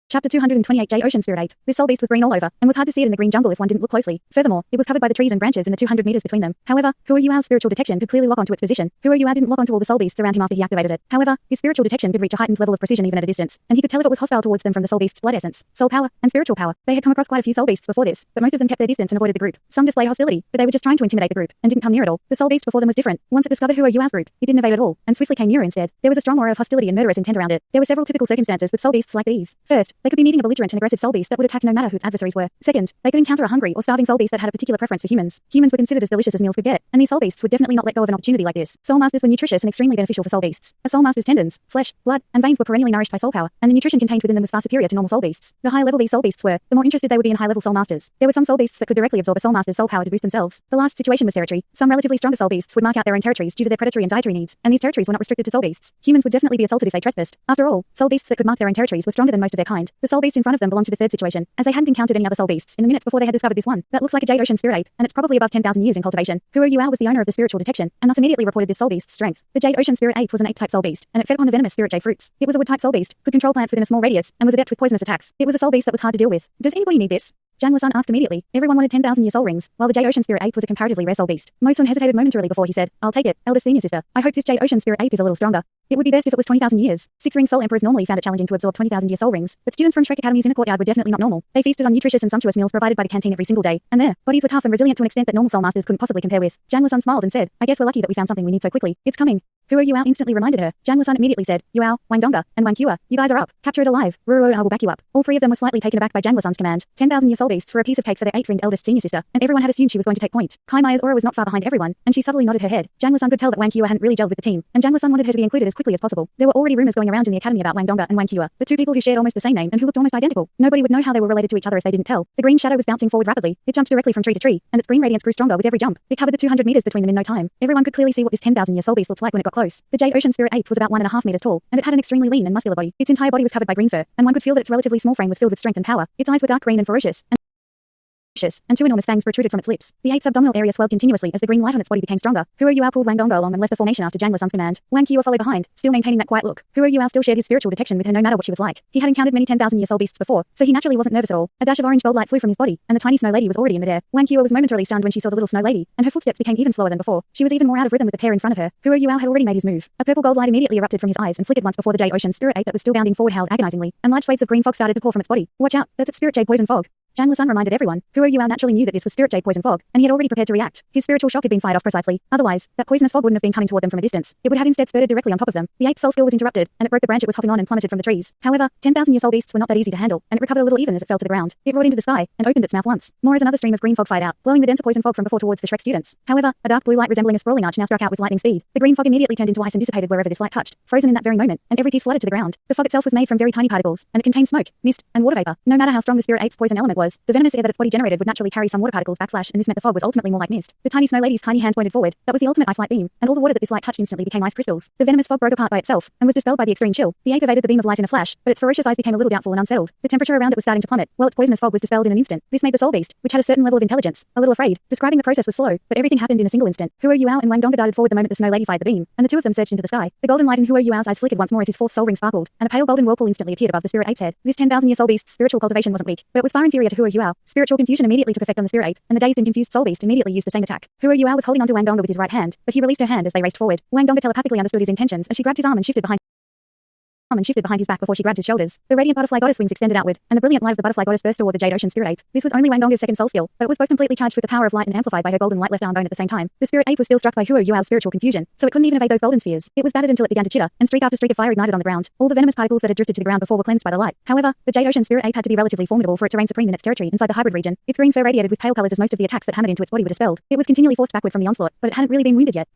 Chapter 228 Jade Ocean Spirit Ape. This soul beast was green all over, and was hard to see it in the green jungle if one didn't look closely. Furthermore, it was covered by the trees and branches in the 200 meters between them. However, Hua Yuao's spiritual detection could clearly lock onto its position. Hua Yua didn't lock onto all the soul beasts around him after he activated it. However, his spiritual detection could reach a heightened level of precision even at a distance, and he could tell if it was hostile towards them from the soul beast's blood essence, soul power, and spiritual power. They had come across quite a few soul beasts before this, but most of them kept their distance and avoided the group. Some displayed hostility, but they were just trying to intimidate the group, and didn't come near at all. The soul beast before them was different. Once it discovered Hua Yuao's group, it didn't evade at all, and swiftly came nearer instead. There was a strong aura of hostility and murderous intent around it. There were several typical circumstances with soul beasts like these. First, they could be meeting a belligerent and aggressive soul beast that would attack no matter who its adversaries were. Second, they could encounter a hungry or starving soul beast that had a particular preference for humans. Humans were considered as delicious as meals could get, and these soul beasts would definitely not let go of an opportunity like this. Soul masters were nutritious and extremely beneficial for soul beasts. A soul master's tendons, flesh, blood, and veins were perennially nourished by soul power, and the nutrition contained within them was far superior to normal soul beasts. The higher level these soul beasts were, the more interested they would be in high-level soul masters. There were some soul beasts that could directly absorb a soul master's soul power to boost themselves. The last situation was territory. Some relatively stronger soul beasts would mark out their own territories due to their predatory and dietary needs, and these territories were not restricted to soul beasts. Humans would definitely be assaulted if they trespassed. After all, soul beasts that could mark their own territories were stronger than most of their kind. The soul beast in front of them belonged to the third situation, as they hadn't encountered any other soul beasts in the minutes before they had discovered this one. That looks like a Jade Ocean Spirit Ape, and it's probably above 10,000 years in cultivation. Hua Yuao was the owner of the spiritual detection, and thus immediately reported this soul beast's strength. The Jade Ocean Spirit Ape was an ape-type soul beast, and it fed upon the venomous spirit jade fruits. It was a wood-type soul beast, could control plants within a small radius, and was adept with poisonous attacks. It was a soul beast that was hard to deal with. Does anybody need this? Janla-san asked immediately. Everyone wanted 10,000-year soul rings, while the Jade Ocean Spirit Ape was a comparatively rare soul beast. Mo-sun hesitated momentarily before he said, I'll take it, eldest senior sister. I hope this Jade Ocean Spirit Ape is a little stronger. It would be best if it was 20,000 years. 6-ring soul emperors normally found it challenging to absorb 20,000-year soul rings, but students from Shrek Academy's inner courtyard were definitely not normal. They feasted on nutritious and sumptuous meals provided by the canteen every single day, and their bodies were tough and resilient to an extent that normal soul masters couldn't possibly compare with. Janla-san smiled and said, I guess we're lucky that we found something we need so quickly. It's coming. Hua Yuao instantly reminded her. Janla-san immediately said, Yuao, Wang Donga, and Wang Kua, you guys are up. Capture it alive. Ruro, I will back you up. All three of them were slightly taken aback by Janla-san's command. 10,000-year soul beasts were a piece of cake for their 8-ringed eldest senior sister, and everyone had assumed she was going to take point. Kai Maya's aura was not far behind everyone, and she subtly nodded her head. Janla-san could tell that Wang Kua hadn't really gelled with the team, and Janla-san wanted her to be included as quickly as possible. There were already rumors going around in the academy about Wang Donga and Wang Kua, the two people who shared almost the same name and who looked almost identical. Nobody would know how they were related to each other if they didn't tell. The green shadow was bouncing forward rapidly. It jumped directly from tree to tree, and its green radiance grew stronger with every jump. It covered the 200 meters between them in no time. Everyone could clearly see what this 10,000-year soul beast looked like when it got close. The Jade Ocean Spirit Ape was about 1.5 meters tall, and it had an extremely lean and muscular body. Its entire body was covered by green fur, and one could feel that its relatively small frame was filled with strength and power. Its eyes were dark green and ferocious, and two enormous fangs protruded from its lips. The ape's abdominal area swelled continuously as the green light on its body became stronger. Hua Yuao pulled Wang Donga along and left the formation after Janla-san's command. Wang Kua followed behind, still maintaining that quiet look. Hua Yuao still shared his spiritual detection with her no matter what she was like. He had encountered many 10,000-year soul beasts before, so he naturally wasn't nervous at all. A dash of orange gold light flew from his body, and the tiny snow lady was already in midair. Wang Kua was momentarily stunned when she saw the little snow lady, and her footsteps became even slower than before. She was even more out of rhythm with the pair in front of her. Hua Yuao had already made his move. A purple gold light immediately erupted from his eyes and flickered once before the Jade Ocean Spirit Ape that was still bounding forward howled agonizingly, and large swathes of green fog started to pour from its body. Watch out, that's its spirit jade poison fog. Janla-san reminded everyone. Hua Yuao naturally knew that this was spirit jade poison fog, and he had already prepared to react. His spiritual shock had been fired off precisely. Otherwise, that poisonous fog wouldn't have been coming toward them from a distance. It would have instead spurted directly on top of them. The ape's soul skill was interrupted, and it broke the branch it was hopping on and plummeted from the trees. However, 10,000-year soul beasts were not that easy to handle, and it recovered a little even as it fell to the ground. It roared into the sky, and opened its mouth once. More as another stream of green fog fired out, blowing the denser poison fog from before towards the Shrek students. However, a dark blue light resembling a scrolling arch now struck out with lightning speed. The green fog immediately turned into ice and dissipated wherever this light touched, frozen in that very moment, and every piece flooded to the ground. The fog itself was made from very tiny particles, and it contained smoke, mist, and water vapor. No matter how strong the spirit ape's poison element was, the venomous air that its body generated would naturally carry some water particles backslash, and this meant the fog was ultimately more like mist. The tiny snow lady's tiny hand pointed forward. That was the ultimate ice light beam, and all the water that this light touched instantly became ice crystals. The venomous fog broke apart by itself, and was dispelled by the extreme chill. The ape evaded the beam of light in a flash, but its ferocious eyes became a little doubtful and unsettled. The temperature around it was starting to plummet, while its poisonous fog was dispelled in an instant. This made the soul beast, which had a certain level of intelligence, a little afraid. Describing the process was slow, but everything happened in a single instant. Hua Yuao and Wang Donga darted forward the moment the snow lady fired the beam, and the two of them surged into the sky. The golden light in Hua Yuao's eyes flickered once more as his fourth soul ring sparkled, and a pale golden whirlpool instantly appeared above the spirit ape's head. This 10,000-year soul beast's spiritual cultivation wasn't weak, but it was far inferior to Hua Yuao. Spiritual confusion immediately took effect on the spirit ape, and the dazed and confused soul beast immediately used the same attack. Hua Yuao was holding onto Wang Donga with his right hand, but he released her hand as they raced forward. Wang Donga telepathically understood his intentions as she grabbed his arm and shifted behind his back before she grabbed his shoulders. The radiant butterfly goddess wings extended outward, and the brilliant light of the butterfly goddess burst toward the Jade Ocean Spirit Ape. This was only Wang Donga's second soul skill, but it was both completely charged with the power of light and amplified by her golden light left arm bone at the same time. The Spirit Ape was still struck by Hua Yuao's spiritual confusion, so it couldn't even evade those golden spheres. It was battered until it began to chitter, and streak after streak of fire ignited on the ground. All the venomous particles that had drifted to the ground before were cleansed by the light. However, the Jade Ocean Spirit Ape had to be relatively formidable for it to reign supreme in its territory inside the hybrid region. Its green fur radiated with pale colors as most of the attacks that hammered into its body were dispelled. It was continually forced backward from the onslaught, but it hadn't really been wounded yet.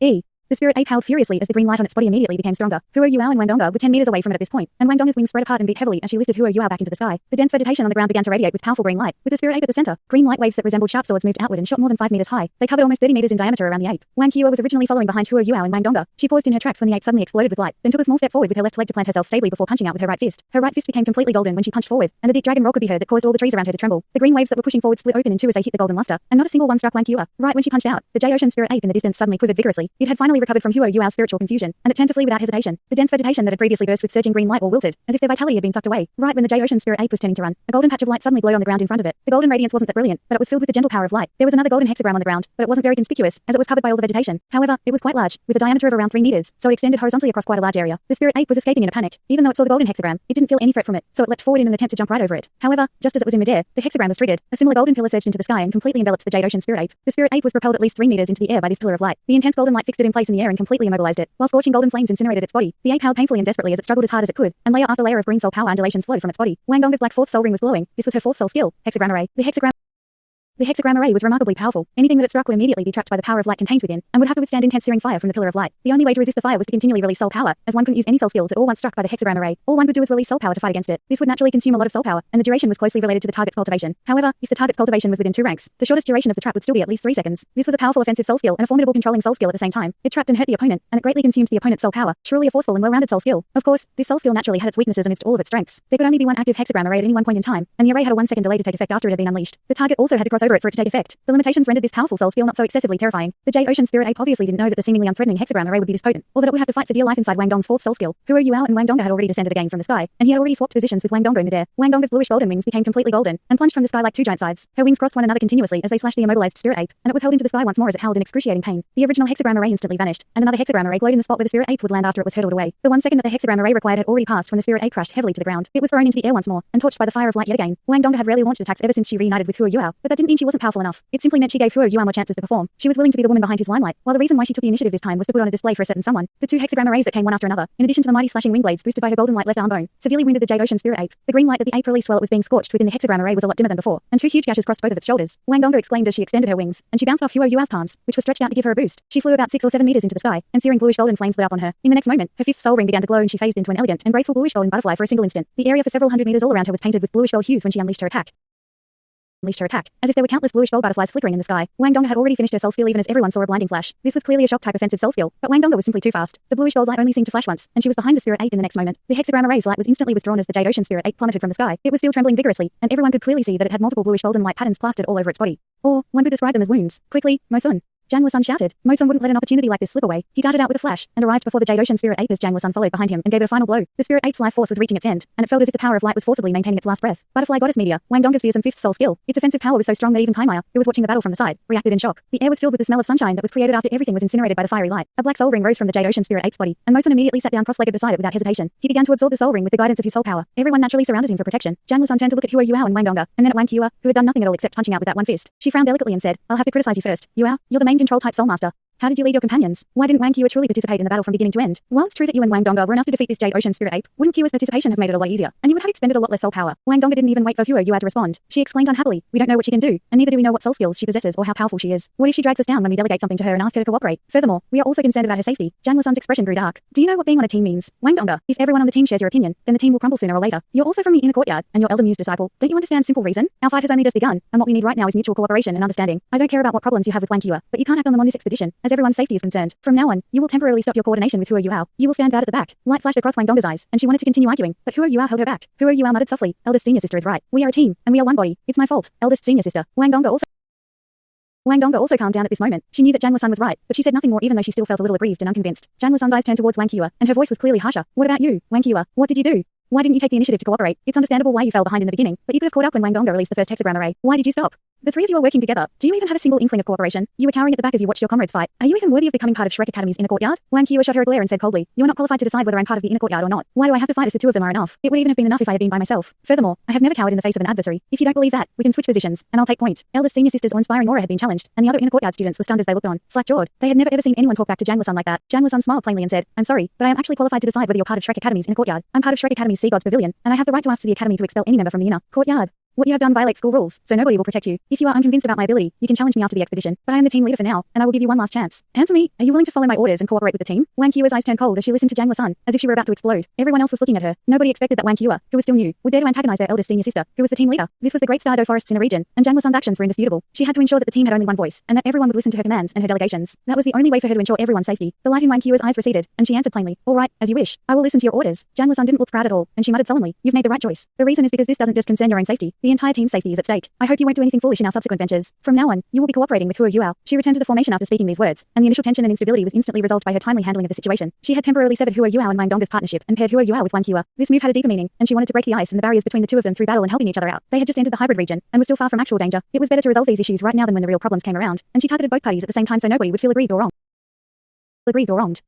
The spirit ape howled furiously as the green light on its body immediately became stronger. Hua Yuao and Wang Donga were 10 meters away from it at this point, and Wang Donga's wings spread apart and beat heavily as she lifted Hua Yuao back into the sky. The dense vegetation on the ground began to radiate with powerful green light, with the spirit ape at the center. Green light waves that resembled sharp swords moved outward and shot more than 5 meters high. They covered almost 30 meters in diameter around the ape. Wang Kua was originally following behind Hua Yuao and Wang Donga. She paused in her tracks when the ape suddenly exploded with light, then took a small step forward with her left leg to plant herself stably before punching out with her right fist. Her right fist became completely golden when she punched forward, and a deep dragon roar could be heard that caused all the trees around her to tremble. The green waves that were pushing forward split open in two as they hit the golden luster, and not a single one struck Wang Kua. Right when she punched out, the Jade Ocean Spirit Ape in the distance suddenly quivered vigorously. It had finally fully recovered from Huo Yuao's spiritual confusion, and it turned to flee without hesitation. The dense vegetation that had previously burst with surging green light all wilted, as if their vitality had been sucked away. Right when the Jade Ocean Spirit Ape was turning to run, a golden patch of light suddenly glowed on the ground in front of it. The golden radiance wasn't that brilliant, but it was filled with the gentle power of light. There was another golden hexagram on the ground, but it wasn't very conspicuous, as it was covered by all the vegetation. However, it was quite large, with a diameter of around 3 meters, so it extended horizontally across quite a large area. The Spirit Ape was escaping in a panic. Even though it saw the golden hexagram, it didn't feel any threat from it, so it leapt forward in an attempt to jump right over it. However, just as it was in midair, the hexagram was triggered. A similar golden pillar surged into the sky and completely enveloped the Jade Ocean Spirit Ape. The Spirit Ape was propelled at least 3 meters into the air by this pillar of light. The intense golden light fixed it in place in the air and completely immobilized it, while scorching golden flames incinerated its body. The ape howled painfully and desperately as it struggled as hard as it could, and layer after layer of green soul power undulations flowed from its body. Wang Donga's black fourth soul ring was glowing. This was her fourth soul skill, hexagram array. The hexagram array was remarkably powerful. Anything that it struck would immediately be trapped by the power of light contained within, and would have to withstand intense searing fire from the pillar of light. The only way to resist the fire was to continually release soul power, as one couldn't use any soul skills at all once struck by the hexagram array. All one could do was release soul power to fight against it. This would naturally consume a lot of soul power, and the duration was closely related to the target's cultivation. However, if the target's cultivation was within 2 ranks, the shortest duration of the trap would still be at least 3 seconds. This was a powerful offensive soul skill and a formidable controlling soul skill at the same time. It trapped and hurt the opponent, and it greatly consumed the opponent's soul power. Truly a forceful and well-rounded soul skill. Of course, this soul skill naturally had its weaknesses amidst all of its strengths. There could only be one active hexagram array at any one point in time, and the array had a 1-second delay to take effect after it had been unleashed. The target also had to cross over it for it to take effect. The limitations rendered this powerful soul skill not so excessively terrifying. The Jade Ocean Spirit Ape obviously didn't know that the seemingly unthreatening hexagram array would be this potent, or that it would have to fight for dear life inside Wang Dong's fourth soul skill. Huo Yuao and Wang Donga had already descended again from the sky, and he had already swapped positions with Wang Donga in midair. Wang Donga's bluish golden wings became completely golden, and plunged from the sky like 2 giant scythes. Her wings crossed one another continuously as they slashed the immobilized Spirit Ape, and it was held into the sky once more as it howled in excruciating pain. The original hexagram array instantly vanished, and another hexagram array glowed in the spot where the Spirit Ape would land after it was hurtled away. The 1 second that the hexagram array required had already passed when the Spirit Ape crashed heavily to the ground. It was thrown into the air once more, and torched by the fire of light yet again. Wang Donga had rarely launched attacks ever since she reunited with Huo Yuao, but that didn't mean she wasn't powerful enough. It simply meant she gave Huo Yuao more chances to perform. She was willing to be the woman behind his limelight, while the reason why she took the initiative this time was to put on a display for a certain someone. The 2 hexagram arrays that came one after another, in addition to the mighty slashing wing blades boosted by her golden light left arm bone, severely wounded the Jade Ocean Spirit Ape. The green light that the ape released while it was being scorched within the hexagram array was a lot dimmer than before, and 2 huge gashes crossed both of its shoulders. Wang Donga exclaimed as she extended her wings, and she bounced off Huo Yuao's palms, which were stretched out to give her a boost. She flew about 6 or 7 meters into the sky, and searing bluish golden flames lit up on her. In the next moment, her 5th soul ring began to glow and she phased into an elegant and graceful bluish golden butterfly for a single instant. The area for several hundred meters all around her was painted with bluish gold hues when she unleashed her attack. As if there were countless bluish gold butterflies flickering in the sky. Wang Donga had already finished her soul skill even as everyone saw a blinding flash. This was clearly a shock type offensive soul skill, but Wang Donga was simply too fast. The bluish gold light only seemed to flash once, and she was behind the Spirit Ape in the next moment. The hexagram array's light was instantly withdrawn as the Jade Ocean Spirit Ape plummeted from the sky. It was still trembling vigorously, and everyone could clearly see that it had multiple bluish golden light patterns plastered all over its body. Or, one could describe them as wounds. Quickly, Mo-sun. Zhang Lisun shouted. Mo-sun wouldn't let an opportunity like this slip away. He darted out with a flash, and arrived before the Jade Ocean Spirit Ape as Zhang Lisun followed behind him and gave it a final blow. The Spirit Ape's life force was reaching its end, and it felt as if the power of light was forcibly maintaining its last breath. Butterfly Goddess Meteor, Wang Donga's fearsome 5th soul skill. Its offensive power was so strong that even Kaimaya, who was watching the battle from the side, reacted in shock. The air was filled with the smell of sunshine that was created after everything was incinerated by the fiery light. A black soul ring rose from the Jade Ocean Spirit Ape's body, and Mo-sun immediately sat down cross-legged beside it without hesitation. He began to absorb the soul ring with the guidance of his soul power. Everyone naturally surrounded him for protection. Zhang Lisun turned to look at Huo Yuao and Wang Donga, and then at Wang Qiuer, who had done nothing at all except punching out with that one fist. She frowned delicately and said, "I'll have to criticize you first. Yuao, you're the main control type soul master. How did you lead your companions? Why didn't Wang Qiuer truly participate in the battle from beginning to end? While it's true that you and Wang Donga were enough to defeat this Jade Ocean Spirit Ape, wouldn't Qiuer's participation have made it a lot easier? And you would have expended a lot less soul power." Wang Donga didn't even wait for Huo Yuao to respond. She exclaimed unhappily, "We don't know what she can do, and neither do we know what soul skills she possesses or how powerful she is. What if she drags us down when we delegate something to her and ask her to cooperate? Furthermore, we are also concerned about her safety." Zhang Lisun's expression grew dark. "Do you know what being on a team means? Wang Donga, if everyone on the team shares your opinion, then the team will crumble sooner or later. You're also from the inner courtyard, and your elder muse disciple. Don't you understand simple reason? Our fight has only just begun, and what we need right now is mutual cooperation and understanding. I don't care about what problems you have with Wang Qiuer, but you can't act on them on this expedition, as everyone's safety is concerned. From now on, you will temporarily stop your coordination with Huo Yuao. You will stand guard at the back." Light flashed across Wang Donga's eyes, and she wanted to continue arguing, but Huo Yuao held her back. Huo Yuao muttered softly, "Eldest senior sister is right. We are a team, and we are one body. It's my fault, eldest senior sister." Wang Donga also calmed down at this moment. She knew that Zhang Lisun was right, but she said nothing more even though she still felt a little aggrieved and unconvinced. Zhang Lisun's eyes turned towards Wang Qiuer, and her voice was clearly harsher. "What about you, Wang Qiuer? What did you do? Why didn't you take the initiative to cooperate? It's understandable why you fell behind in the beginning, but you could have caught up when Wang Donga released the first hexagram array. Why did you stop? The 3 of you are working together. Do you even have a single inkling of cooperation? You were cowering at the back as you watched your comrades fight. Are you even worthy of becoming part of Shrek Academy's inner courtyard?" Wang Qiuer shot her a glare and said coldly, "You are not qualified to decide whether I'm part of the inner courtyard or not. Why do I have to fight if the 2 of them are enough? It would even have been enough if I had been by myself. Furthermore, I have never cowered in the face of an adversary. If you don't believe that, we can switch positions, and I'll take point." Eldest senior sister's awe-inspiring aura had been challenged, and the other inner courtyard students were stunned as they looked on, slack-jawed. They had never ever seen anyone talk back to Zhang Lisun like that. Zhang Lisun smiled plainly and said, "I'm sorry, but I am actually qualified to decide whether you're part of Shrek Academy's inner courtyard. I'm part of Shrek Academy's Sea God's Pavilion, and I have the right to ask to the academy to expel any member from the inner courtyard. What you have done violates school rules, so nobody will protect you. If you are unconvinced about my ability, you can challenge me after the expedition, but I am the team leader for now, and I will give you one last chance. Answer me, are you willing to follow my orders and cooperate with the team?" Wang Qiuer's eyes turned cold as she listened to Zhang Lisun, as if she were about to explode. Everyone else was looking at her. Nobody expected that Wang Qiuer, who was still new, would dare to antagonize their eldest senior sister, who was the team leader. This was the Great Stardo Forests in a region, and Zhang Lisun's actions were indisputable. She had to ensure that the team had only one voice, and that everyone would listen to her commands and her delegations. That was the only way for her to ensure everyone's safety. The light in Wang Qiuer's eyes receded, and she answered plainly, "All right, as you wish. I will listen to your orders." Zhang Lisun didn't look proud at all, and she muttered solemnly, "You've made the right choice. The reason is because this doesn't just concern your own safety. The The entire team's safety is at stake. I hope you won't do anything foolish in our subsequent ventures. From now on, you will be cooperating with Hua Yuao. She returned to the formation after speaking these words, and the initial tension and instability was instantly resolved by her timely handling of the situation. She had temporarily severed Hua Yuao and Wang Dong's partnership and paired Hua Yuao with Wang Qi. This move had a deeper meaning, and she wanted to break the ice and the barriers between the two of them through battle and helping each other out. They had just entered the hybrid region and were still far from actual danger. It was better to resolve these issues right now than when the real problems came around, and she targeted both parties at the same time so nobody would feel aggrieved or wronged.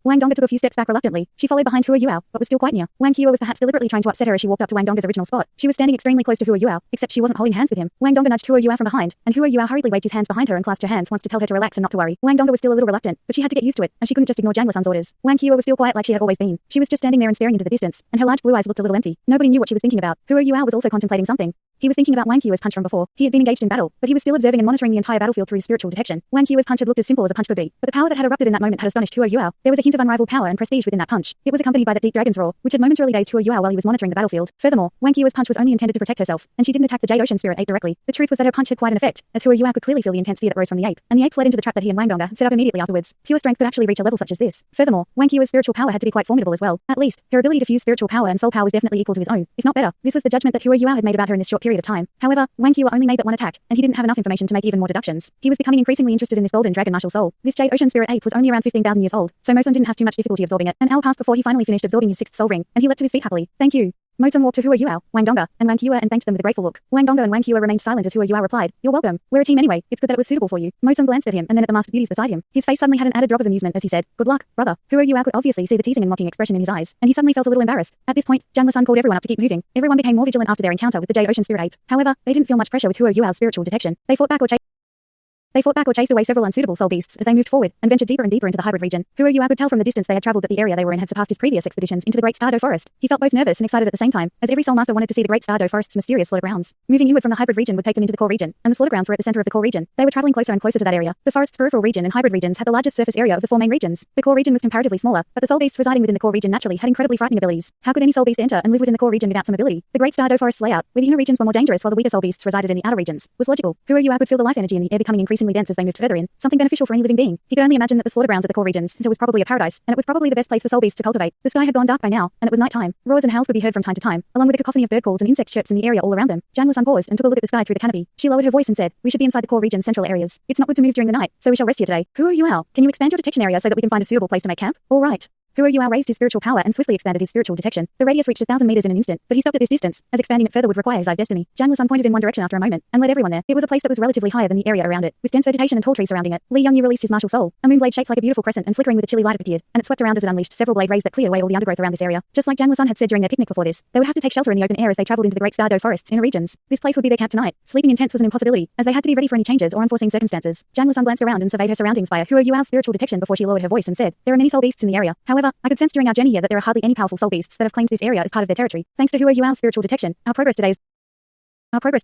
Wang Dongga took a few steps back reluctantly. She followed behind Hua Yuao, but was still quite near. Wang Qi was perhaps deliberately trying to upset her as she walked up to Wang Dongga's original spot. She was standing extremely close to Hua Yuao, except she wasn't holding hands with him. Wang Dongga nudged Hua Yuao from behind, and Hua Yuao hurriedly waved his hands behind her and clasped her hands once to tell her to relax and not to worry. Wang Dongga was still a little reluctant, but she had to get used to it, and she couldn't just ignore Jiang Lisan's orders. Wang Qi was still quiet like she had always been. She was just standing there and staring into the distance, and her large blue eyes looked a little empty. Nobody knew what she was thinking about. Hua Yuao was also contemplating something. He was thinking about Wang Qi's punch from before. He had been engaged in battle, but he was still observing and monitoring the entire battlefield through his spiritual detection. Wang Qi's punch had looked as simple as a punch could be, but the power that had erupted in that moment had astonished Hua Yuao. There was a hint of unrivaled power and prestige within that punch. It was accompanied by that deep dragon's roar, which had momentarily dazed Hua Yuao while he was monitoring the battlefield. Furthermore, Wang Qi's punch was only intended to protect herself, and she didn't attack the Jade Ocean Spirit Ape directly. The truth was that her punch had quite an effect, as Hua Yuao could clearly feel the intense fear that rose from the ape, and the ape fled into the trap that he and Wang Dongga had set up immediately afterwards. Pure strength could actually reach a level such as this. Furthermore, Wang Qi's spiritual power had to be quite formidable as well. At least, her ability to fuse spiritual power and soul power was definitely equal to his own, if not better. This was the judgment that Hua Yuao had made about her in this short period of time. However, Wang Qi only made that one attack, and he didn't have enough information to make even more deductions. He was becoming increasingly interested in this golden dragon martial soul. This Jade Ocean Spirit Ape was only around 15,000 years old, so Mosun didn't have too much difficulty absorbing it. An hour passed before he finally finished absorbing his sixth soul ring, and he leapt to his feet happily. Thank you. Mosun walked to Hua Yuao, Wang Dongga, and Wang Qi and thanked them with a grateful look. Wang Dongga and Wang Qi remained silent as Hua Yuao replied, "You're welcome. We're a team anyway. It's good that it was suitable for you." Mosun glanced at him and then at the masked beauties beside him. His face suddenly had an added drop of amusement as he said, "Good luck, brother." Hua Yuao could obviously see the teasing and mocking expression in his eyes, and he suddenly felt a little embarrassed. At this point, Jiang Lisan called everyone up to keep moving. Everyone became more vigilant after their encounter with the Jade Ocean Spirit Ape. However, they didn't feel much pressure with Hua Yuao's spiritual detection. They fought back or chased away several unsuitable soul beasts as they moved forward and ventured deeper and deeper into the hybrid region. Hua Yuao could tell from the distance they had traveled that the area they were in had surpassed his previous expeditions into the Great Stardow Forest. He felt both nervous and excited at the same time, as every soul master wanted to see the Great Stardow Forest's mysterious slaughter grounds. Moving inward from the hybrid region would take them into the core region, and the slaughter grounds were at the center of the core region. They were traveling closer and closer to that area. The forest's peripheral region and hybrid regions had the largest surface area of the four main regions. The core region was comparatively smaller, but the soul beasts residing within the core region naturally had incredibly frightening abilities. How could any soul beast enter and live within the core region without some ability? The Great Stardow Forest's layout, where the inner regions were more dangerous while the weaker soul beasts resided in the outer regions, was logical. Hua Yuao could feel the life energy in the air becoming increasingly dense as they moved further in, something beneficial for any living being. He could only imagine that the slaughter grounds at the core regions, since it was probably a paradise, and it was probably the best place for soul beasts to cultivate. The sky had gone dark by now, and it was night time. Roars and howls could be heard from time to time, along with a cacophony of bird calls and insect chirps in the area all around them. Jiang Lisan paused and took a look at the sky through the canopy. She lowered her voice and said, "We should be inside the core region's central areas. It's not good to move during the night, so we shall rest here today. Hua Yuao, can you expand your detection area so that we can find a suitable place to make camp?" "All right." Hua Yuao raised his spiritual power and swiftly expanded his spiritual detection. The radius reached 1,000 meters in an instant, but he stopped at this distance, as expanding it further would require his eye of destiny. Jiang Lisan pointed in one direction after a moment, and led everyone there. It was a place that was relatively higher than the area around it, with dense vegetation and tall trees surrounding it. Li Yongyu released his martial soul. A moon blade shaped like a beautiful crescent and flickering with a chilly light appeared, and it swept around as it unleashed several blade rays that cleared away all the undergrowth around this area. Just like Jiang Lisan had said during their picnic before this, they would have to take shelter in the open air as they traveled into the Great Stardow Forest's inner regions. This place would be their camp tonight. Sleeping in tents was an impossibility, as they had to be ready for any changes or unforeseen circumstances. Jiang Lisan glanced around and surveyed her surroundings via Hua Yuao's spiritual detection before she lowered her voice and said, "There are many soul beasts in the area. However, I could sense during our journey here that there are hardly any powerful soul beasts that have claimed this area as part of their territory. Thanks to Hua Yuao's spiritual detection, our progress today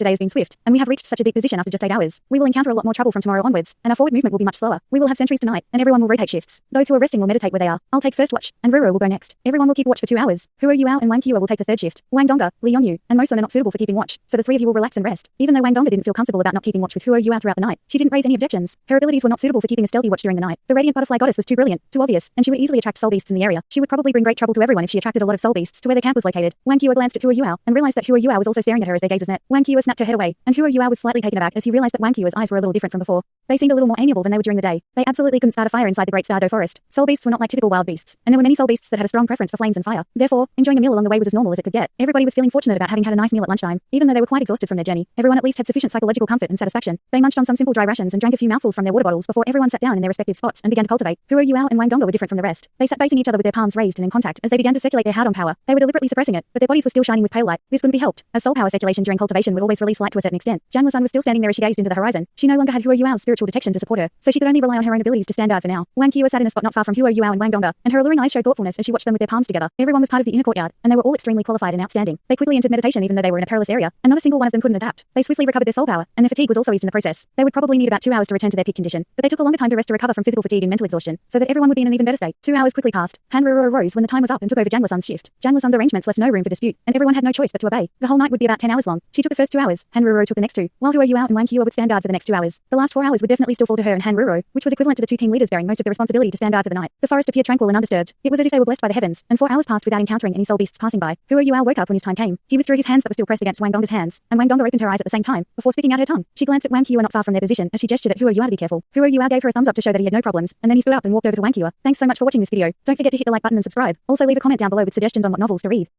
has been swift, and we have reached such a deep position after just 8 hours. We will encounter a lot more trouble from tomorrow onwards, and our forward movement will be much slower. We will have sentries tonight, and everyone will rotate shifts. Those who are resting will meditate where they are. I'll take first watch, and Ruru will go next. Everyone will keep watch for 2 hours. Hua Yuao and Wang Qi will take the third shift. Wang Dongga, Li Yongyu, and Mosun are not suitable for keeping watch, so the three of you will relax and rest." Even though Wang Dongga didn't feel comfortable about not keeping watch with Hua Yuao throughout the night, she didn't raise any objections. Her abilities were not suitable for keeping a stealthy watch during the night. The radiant butterfly goddess was too brilliant, too obvious, and she would easily attract soul beasts in the area. She would probably bring great trouble to everyone if she attracted a lot of soul beasts to where their camp was located. Wang Qi glanced at Hua Yuao and realized that Hua Yuao was also staring at her as their gazes met. Wang Qi snapped her head away, and Hua Yuao was slightly taken aback as he realized that Wang Qi's eyes were a little different from before. They seemed a little more amiable than they were during the day. They absolutely couldn't start a fire inside the Great Stardow Forest. Soul beasts were not like typical wild beasts, and there were many soul beasts that had a strong preference for flames and fire. Therefore, enjoying a meal along the way was as normal as it could get. Everybody was feeling fortunate about having had a nice meal at lunchtime. Even though they were quite exhausted from their journey, everyone at least had sufficient psychological comfort and satisfaction. They munched on some simple dry rations and drank a few mouthfuls from their water bottles before everyone sat down in their respective spots and began to cultivate. Hua Yuao and Wang Dongga were different from the rest. They sat facing each other with their palms raised and in contact as they began to circulate their hard-on power. They were deliberately suppressing it, but their bodies were still shining with pale light. This couldn't be helped, as soul power circulation during cultivation would always release light to a certain extent. Jiang Lisan was still standing there as she gazed into the horizon. She no longer had Hua Yuao's spiritual detection to support her, so she could only rely on her own abilities to stand out for now. Wang Qi sat in a spot not far from Hua Yuao and Wang Dongga, and her alluring eyes showed thoughtfulness as she watched them with their palms together. Everyone was part of the inner courtyard, and they were all extremely qualified and outstanding. They quickly entered meditation even though they were in a perilous area, and not a single one of them couldn't adapt. They swiftly recovered their soul power, and their fatigue was also eased in the process. They would probably need about 2 hours to return to their peak condition, but they took a longer time to rest to recover from physical fatigue and mental exhaustion, so that everyone would be in an even better state. 2 hours quickly passed. Han Ruru arose when the time was up and took over Jiang Lisan's shift. Jiang Lisan's arrangements left no room for dispute, and everyone had no choice but to obey. The whole night would be about 10 hours long. She took a first 2 hours, Han Ruro took the next 2, while Huo Yuao and Wang Qiu would stand guard for the next 2 hours. The last 4 hours would definitely still fall to her and Han Ruro, which was equivalent to the 2 team leaders bearing most of the responsibility to stand guard for the night. The forest appeared tranquil and undisturbed. It was as if they were blessed by the heavens, and 4 hours passed without encountering any soul beasts passing by. Huo Yuao woke up when his time came. He withdrew his hands that were still pressed against Wang Donger's hands, and Wang Donger opened her eyes at the same time, before sticking out her tongue. She glanced at Wang Qiu not far from their position as she gestured at Huo Yuao to be careful. Huo Yuao gave her a thumbs up to show that he had no problems, and then he stood up and walked over to Wang Qiu. Thanks so much for watching this video. Don't forget to hit the like button and subscribe. Also leave a comment down below with suggestions on what novels to read.